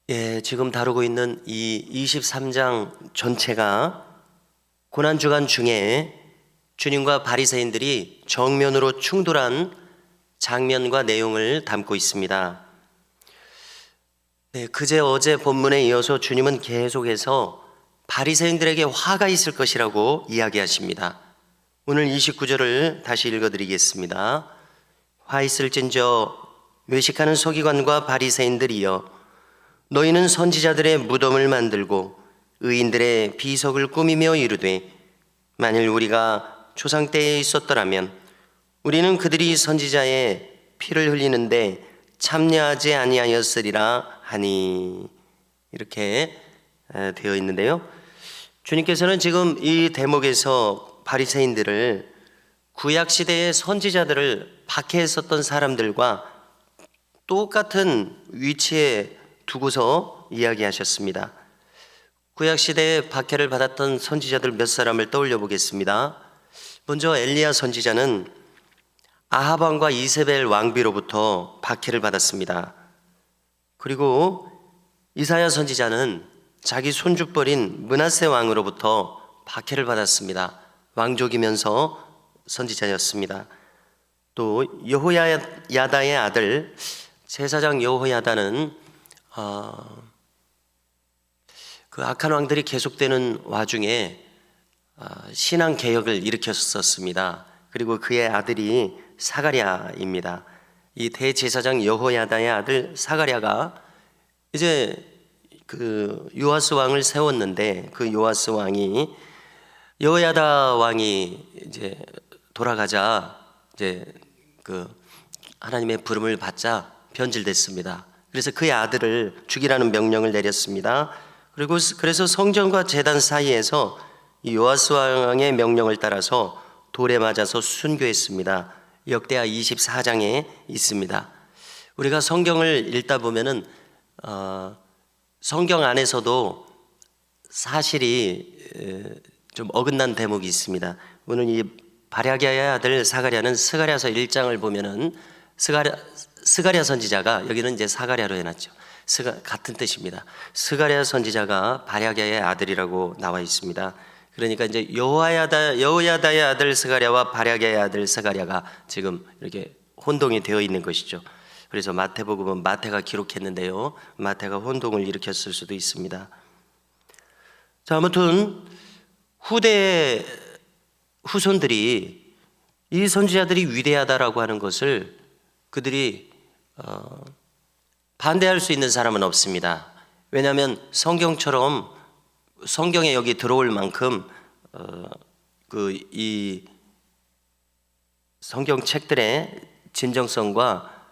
예, 지금 다루고 있는 이 23장 전체가 고난주간 중에 주님과 바리새인들이 정면으로 충돌한 장면과 내용을 담고 있습니다. 네, 그제 어제 본문에 이어서 주님은 계속해서 바리새인들에게 화가 있을 것이라고 이야기하십니다. 오늘 29절을 다시 읽어드리겠습니다. 화 있을진저 외식하는 서기관과 바리새인들이여, 너희는 선지자들의 무덤을 만들고 의인들의 비석을 꾸미며 이르되, 만일 우리가 조상 때에 있었더라면 우리는 그들이 선지자의 피를 흘리는데 참여하지 아니하였으리라 하니. 이렇게 되어 있는데요, 주님께서는 지금 이 대목에서 바리새인들을 구약시대의 선지자들을 박해했었던 사람들과 똑같은 위치에 두고서 이야기하셨습니다. 구약시대에 박해를 받았던 선지자들 몇 사람을 떠올려 보겠습니다. 먼저 엘리야 선지자는 아합 왕과 이세벨 왕비로부터 박해를 받았습니다. 그리고 이사야 선지자는 자기 손주뻘인 므낫세 왕으로부터 박해를 받았습니다. 왕족이면서 선지자였습니다. 또 여호야다의 아들 제사장 여호야다는 그 악한 왕들이 계속되는 와중에 신앙 개혁을 일으켰었습니다. 그리고 그의 아들이 사가랴입니다. 이 대제사장 여호야다의 아들 사가랴가 이제 그 요아스 왕을 세웠는데, 그 요아스 왕이 여호야다 왕이 이제 돌아가자 이제 그 하나님의 부름을 받자 변질됐습니다. 그래서 그의 아들을 죽이라는 명령을 내렸습니다. 그리고 그래서 성전과 제단 사이에서 이 요아스 왕의 명령을 따라서 돌에 맞아서 순교했습니다. 역대하 24장에 있습니다. 우리가 성경을 읽다 보면은 성경 안에서도 사실이 좀 어긋난 대목이 있습니다. 오늘 이 발야기야의 아들 사가랴는 스가랴서 1장을 보면은 스가랴 선지자가, 여기는 이제 사가랴로 해놨죠. 같은 뜻입니다. 스가랴 선지자가 발야기야의 아들이라고 나와 있습니다. 그러니까 이제 여호야다의 아들 스가랴와 발야기야의 아들 스가랴가 지금 이렇게 혼동이 되어 있는 것이죠. 그래서 마태복음은 마태가 기록했는데요, 마태가 혼동을 일으켰을 수도 있습니다. 자, 아무튼 후대 후손들이 이 선지자들이 위대하다라고 하는 것을 그들이 반대할 수 있는 사람은 없습니다. 왜냐하면 성경처럼 성경에 여기 들어올 만큼 이 성경 책들의 진정성과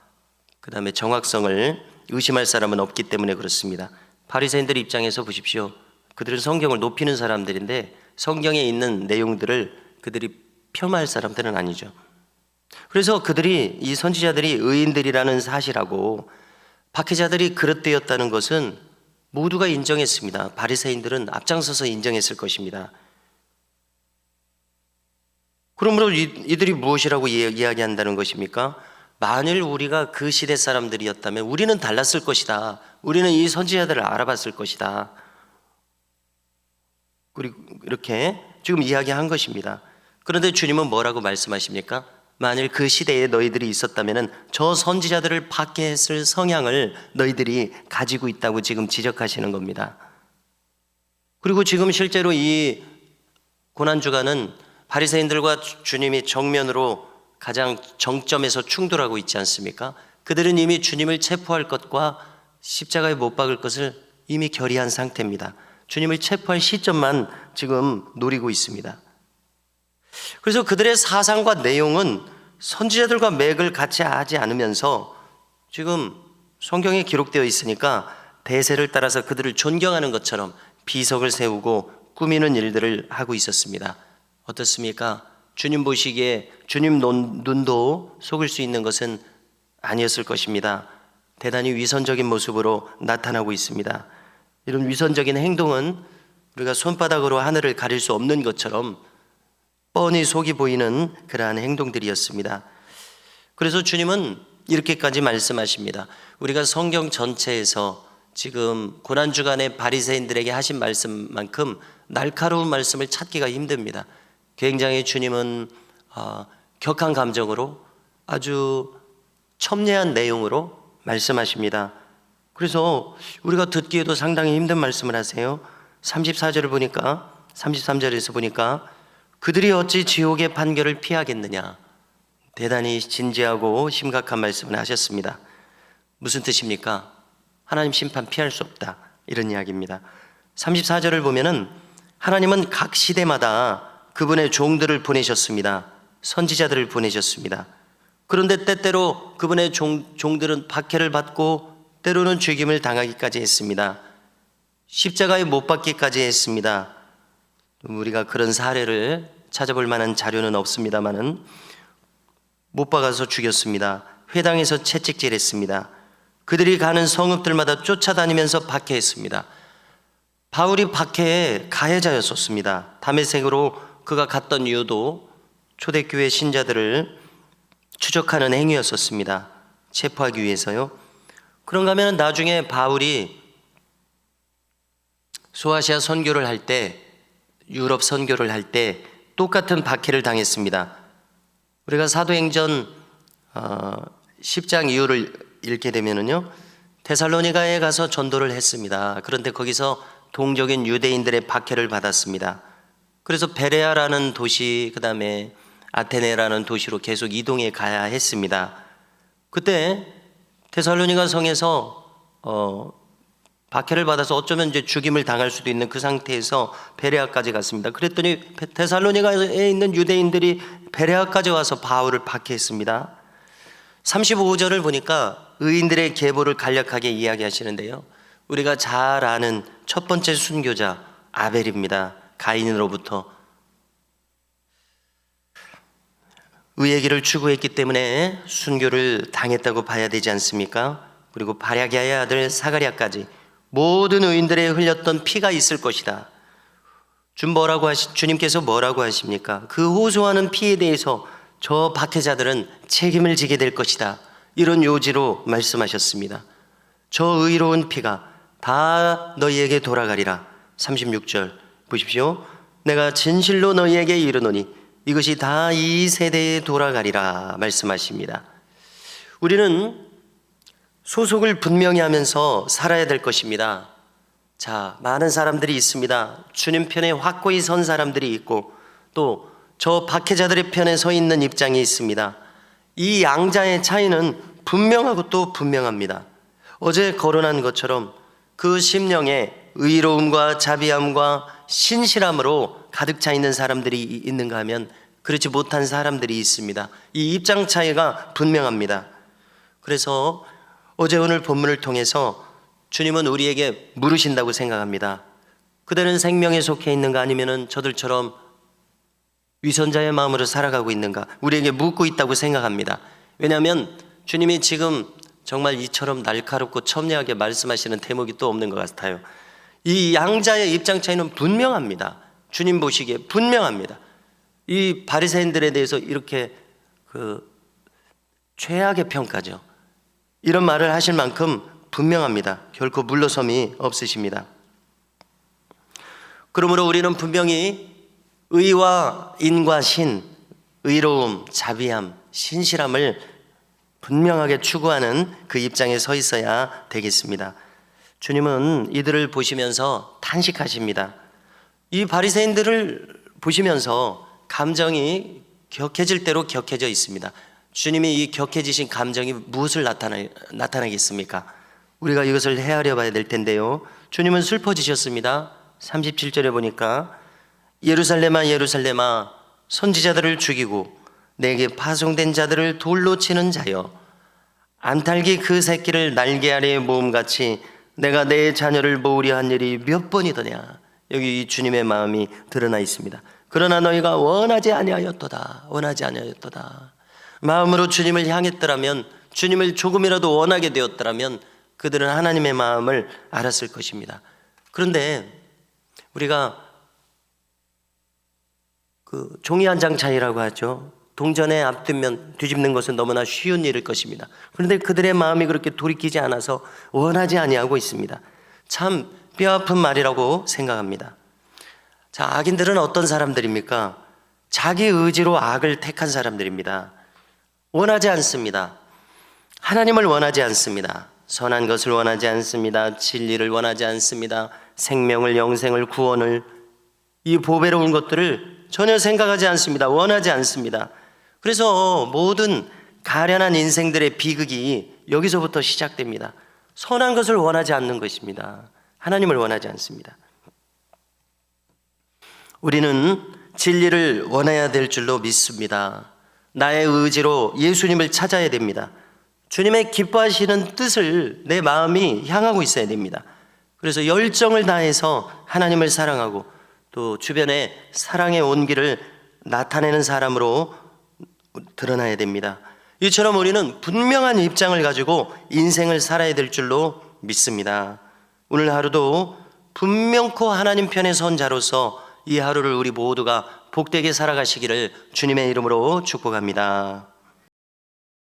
그 다음에 정확성을 의심할 사람은 없기 때문에 그렇습니다. 바리새인들 입장에서 보십시오. 그들은 성경을 높이는 사람들인데 성경에 있는 내용들을 그들이 폄하할 사람들은 아니죠. 그래서 그들이, 이 선지자들이 의인들이라는 사실하고 박해자들이 그릇되었다는 것은 모두가 인정했습니다. 바리새인들은 앞장서서 인정했을 것입니다. 그러므로 이들이 무엇이라고 이야기한다는 것입니까? 만일 우리가 그 시대 사람들이었다면 우리는 달랐을 것이다. 우리는 이 선지자들을 알아봤을 것이다. 그리고 이렇게 지금 이야기한 것입니다. 그런데 주님은 뭐라고 말씀하십니까? 만일 그 시대에 너희들이 있었다면 저 선지자들을 박해했을 성향을 너희들이 가지고 있다고 지금 지적하시는 겁니다. 그리고 지금 실제로 이 고난주간은 바리새인들과 주님이 정면으로 가장 정점에서 충돌하고 있지 않습니까? 그들은 이미 주님을 체포할 것과 십자가에 못 박을 것을 이미 결의한 상태입니다. 주님을 체포할 시점만 지금 노리고 있습니다. 그래서 그들의 사상과 내용은 선지자들과 맥을 같이 하지 않으면서 지금 성경에 기록되어 있으니까 대세를 따라서 그들을 존경하는 것처럼 비석을 세우고 꾸미는 일들을 하고 있었습니다. 어떻습니까? 주님 보시기에 주님 눈도 속일 수 있는 것은 아니었을 것입니다. 대단히 위선적인 모습으로 나타나고 있습니다. 이런 위선적인 행동은 우리가 손바닥으로 하늘을 가릴 수 없는 것처럼 뻔히 속이 보이는 그러한 행동들이었습니다. 그래서 주님은 이렇게까지 말씀하십니다. 우리가 성경 전체에서 지금 고난주간에 바리새인들에게 하신 말씀만큼 날카로운 말씀을 찾기가 힘듭니다. 굉장히 주님은 격한 감정으로 아주 첨예한 내용으로 말씀하십니다. 그래서 우리가 듣기에도 상당히 힘든 말씀을 하세요. 34절을 보니까 33절에서 보니까 그들이 어찌 지옥의 판결을 피하겠느냐. 대단히 진지하고 심각한 말씀을 하셨습니다. 무슨 뜻입니까? 하나님 심판 피할 수 없다, 이런 이야기입니다. 34절을 보면은 하나님은 각 시대마다 그분의 종들을 보내셨습니다. 선지자들을 보내셨습니다. 그런데 때때로 그분의 종들은 박해를 받고 때로는 죽임을 당하기까지 했습니다. 십자가에 못 박기까지 했습니다. 우리가 그런 사례를 찾아볼 만한 자료는 없습니다만은 못 박아서 죽였습니다. 회당에서 채찍질했습니다. 그들이 가는 성읍들마다 쫓아다니면서 박해했습니다. 바울이 박해의 가해자였었습니다. 다메섹으로 그가 갔던 이유도 초대교회 신자들을 추적하는 행위였었습니다. 체포하기 위해서요. 그런가 하면 나중에 바울이 소아시아 선교를 할 때, 유럽 선교를 할 때 똑같은 박해를 당했습니다. 우리가 사도행전 10장 이후를 읽게 되면은요, 데살로니가에 가서 전도를 했습니다. 그런데 거기서 동적인 유대인들의 박해를 받았습니다. 그래서 베레아라는 도시, 그 다음에 아테네라는 도시로 계속 이동해 가야 했습니다. 그때 데살로니가 성에서 박해를 받아서 어쩌면 이제 죽임을 당할 수도 있는 그 상태에서 베레아까지 갔습니다. 그랬더니 데살로니가에 있는 유대인들이 베레아까지 와서 바울을 박해했습니다. 35절을 보니까 의인들의 계보를 간략하게 이야기하시는데요, 우리가 잘 아는 첫 번째 순교자 아벨입니다. 가인으로부터 의의 길을 추구했기 때문에 순교를 당했다고 봐야 되지 않습니까? 그리고 바랴기야의 아들 사가랴까지 모든 의인들의 흘렸던 피가 있을 것이다. 주님께서 뭐라고 하십니까? 그 호소하는 피에 대해서 저 박해자들은 책임을 지게 될 것이다, 이런 요지로 말씀하셨습니다. 저 의로운 피가 다 너희에게 돌아가리라. 36절 보십시오. 내가 진실로 너희에게 이르노니 이것이 다 이 세대에 돌아가리라 말씀하십니다. 우리는 소속을 분명히 하면서 살아야 될 것입니다. 자, 많은 사람들이 있습니다. 주님 편에 확고히 선 사람들이 있고 또 저 박해자들의 편에 서 있는 입장이 있습니다. 이 양자의 차이는 분명하고 또 분명합니다. 어제 거론한 것처럼 그 심령에 의로움과 자비함과 신실함으로 가득 차 있는 사람들이 있는가 하면 그렇지 못한 사람들이 있습니다. 이 입장 차이가 분명합니다. 그래서 어제 오늘 본문을 통해서 주님은 우리에게 물으신다고 생각합니다. 그대는 생명에 속해 있는가, 아니면 저들처럼 위선자의 마음으로 살아가고 있는가, 우리에게 묻고 있다고 생각합니다. 왜냐하면 주님이 지금 정말 이처럼 날카롭고 첨예하게 말씀하시는 대목이 또 없는 것 같아요. 이 양자의 입장 차이는 분명합니다. 주님 보시기에 분명합니다. 이 바리새인들에 대해서 이렇게 최악의 평가죠. 이런 말을 하실 만큼 분명합니다. 결코 물러섬이 없으십니다. 그러므로 우리는 분명히 의와 인과 신, 의로움, 자비함, 신실함을 분명하게 추구하는 그 입장에 서 있어야 되겠습니다. 주님은 이들을 보시면서 탄식하십니다. 이 바리새인들을 보시면서 감정이 격해질 대로 격해져 있습니다. 주님이 이 격해지신 감정이 무엇을 나타내겠습니까? 우리가 이것을 헤아려 봐야 될 텐데요, 주님은 슬퍼지셨습니다. 37절에 보니까 예루살렘아 예루살렘아 선지자들을 죽이고 내게 파송된 자들을 돌로 치는 자여, 안탈기 그 새끼를 날개 아래에 모음같이 내가 내 자녀를 모으려 한 일이 몇 번이더냐. 여기 이 주님의 마음이 드러나 있습니다. 그러나 너희가 원하지 아니하였도다. 마음으로 주님을 향했더라면, 주님을 조금이라도 원하게 되었더라면 그들은 하나님의 마음을 알았을 것입니다. 그런데 우리가 종이 한 장 차이라고 하죠. 동전에 앞뒷면 뒤집는 것은 너무나 쉬운 일일 것입니다. 그런데 그들의 마음이 그렇게 돌이키지 않아서 원하지 아니하고 있습니다. 참 뼈아픈 말이라고 생각합니다. 자, 악인들은 어떤 사람들입니까? 자기 의지로 악을 택한 사람들입니다. 원하지 않습니다. 하나님을 원하지 않습니다. 선한 것을 원하지 않습니다. 진리를 원하지 않습니다. 생명을, 영생을, 구원을, 이 보배로운 것들을 전혀 생각하지 않습니다. 원하지 않습니다. 그래서 모든 가련한 인생들의 비극이 여기서부터 시작됩니다. 선한 것을 원하지 않는 것입니다. 하나님을 원하지 않습니다. 우리는 진리를 원해야 될 줄로 믿습니다. 나의 의지로 예수님을 찾아야 됩니다. 주님의 기뻐하시는 뜻을 내 마음이 향하고 있어야 됩니다. 그래서 열정을 다해서 하나님을 사랑하고 또 주변에 사랑의 온기를 나타내는 사람으로 드러나야 됩니다. 이처럼 우리는 분명한 입장을 가지고 인생을 살아야 될 줄로 믿습니다. 오늘 하루도 분명코 하나님 편에 선 자로서 이 하루를 우리 모두가 복되게 살아가시기를 주님의 이름으로 축복합니다.